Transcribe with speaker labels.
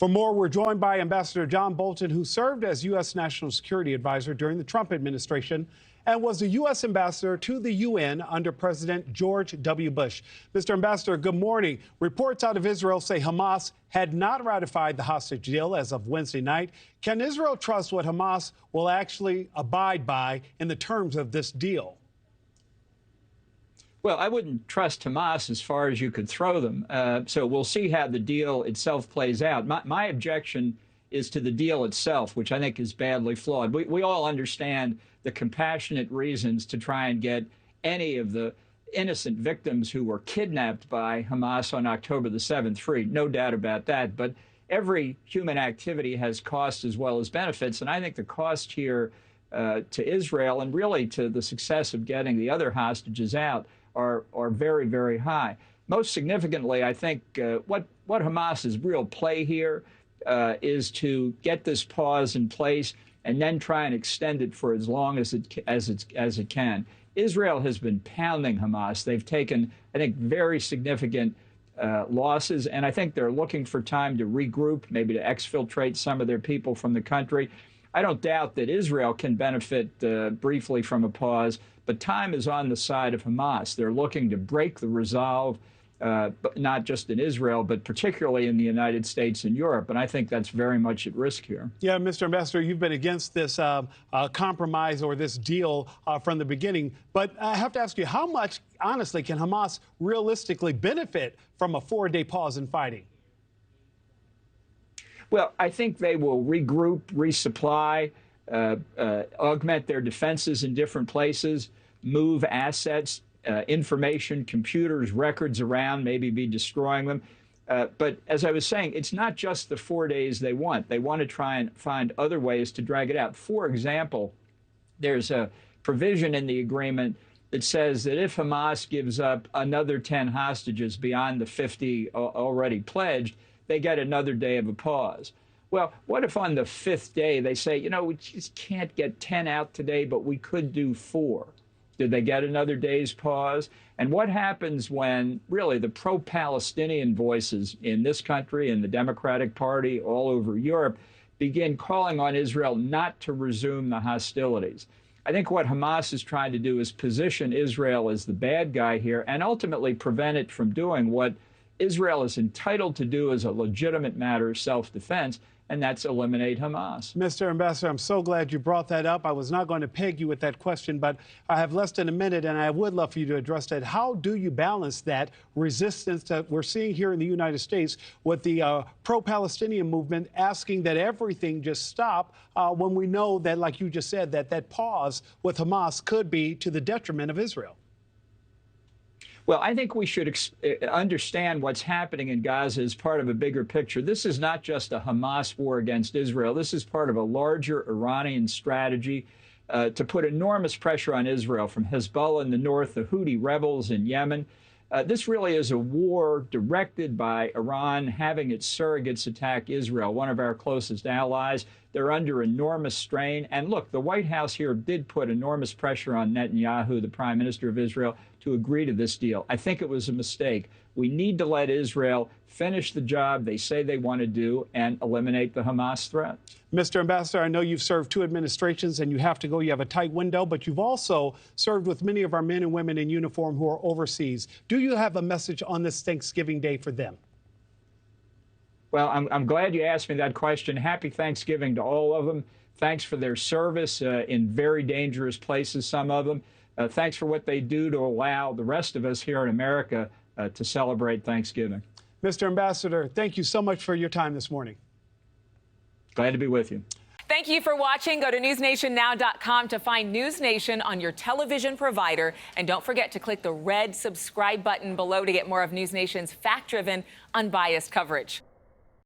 Speaker 1: For more, we're joined by Ambassador John Bolton, who served as U.S. National Security Advisor during the Trump administration and was the U.S. Ambassador to the UN under President George W. Bush. Mr. Ambassador, good morning. Reports out of Israel say Hamas had not ratified the hostage deal as of Wednesday night. Can Israel trust what Hamas will actually abide by in the terms of this deal?
Speaker 2: Well, I wouldn't trust Hamas as far as you could throw them. So we'll see how the deal itself plays out. My objection is to the deal itself, which I think is badly flawed. We all understand the compassionate reasons to try and get any of the innocent victims who were kidnapped by Hamas on October the 7th free. No doubt about that. But every human activity has costs as well as benefits. And I think the cost here to Israel and really to the success of getting the other hostages out are very, very high. Most significantly, I think what Hamas's real play here is to get this pause in place and then try and extend it for as long as it can. Israel has been pounding Hamas. They've taken, I think, very significant losses, and I think they're looking for time to regroup, maybe to exfiltrate some of their people from the country. I don't doubt that Israel can benefit briefly from a pause, but time is on the side of Hamas. They're looking to break the resolve, but not just in Israel, but particularly in the United States and Europe. And I think that's very much at risk here.
Speaker 1: Yeah, Mr. Ambassador, you've been against this compromise or this deal from the beginning. But I have to ask you, how much, honestly, can Hamas realistically benefit from a 4-day pause in fighting?
Speaker 2: Well, I think they will regroup, resupply, augment their defenses in different places, move assets, information, computers, records around, maybe be destroying them. But as I was saying, it's not just the 4 days they want. They want to try and find other ways to drag it out. For example, there's a provision in the agreement that says that if Hamas gives up another 10 hostages beyond the 50 already pledged, they get another day of a pause. Well, what if on the 5th day they say, you know, we just can't get 10 out today, but we could do 4? Did they get another day's pause? And what happens when really the pro-Palestinian voices in this country and the Democratic Party all over Europe begin calling on Israel not to resume the hostilities? I think what Hamas is trying to do is position Israel as the bad guy here and ultimately prevent it from doing what Israel is entitled to do as a legitimate matter of self-defense, and that's eliminate Hamas.
Speaker 1: Mr. Ambassador, I'm so glad you brought that up. I was not going to peg you with that question, but I have less than a minute, and I would love for you to address that. How do you balance that resistance that we're seeing here in the United States with the pro-Palestinian movement asking that everything just stop when we know that, like you just said, that pause with Hamas could be to the detriment of Israel?
Speaker 2: Well, I think we should understand what's happening in Gaza as part of a bigger picture. This is not just a Hamas war against Israel. This is part of a larger Iranian strategy to put enormous pressure on Israel from Hezbollah in the north, the Houthi rebels in Yemen. This really is a war directed by Iran having its surrogates attack Israel, one of our closest allies. They're under enormous strain. And look, the White House here did put enormous pressure on Netanyahu, the Prime Minister of Israel, to agree to this deal. I think it was a mistake. We need to let Israel finish the job they say they want to do and eliminate the Hamas threat.
Speaker 1: Mr. Ambassador, I know you've served 2 administrations and you have to go. You have a tight window, but you've also served with many of our men and women in uniform who are overseas. Do you have a message on this Thanksgiving Day for them?
Speaker 2: Well, I'm glad you asked me that question. Happy Thanksgiving to all of them. Thanks for their service in very dangerous places, some of them. Thanks for what they do to allow the rest of us here in America to celebrate Thanksgiving.
Speaker 1: Mr. Ambassador, thank you so much for your time this morning.
Speaker 2: Glad to be with you.
Speaker 3: Thank you for watching. Go to newsnationnow.com to find News Nation on your television provider. And don't forget to click the red subscribe button below to get more of News Nation's fact-driven, unbiased coverage.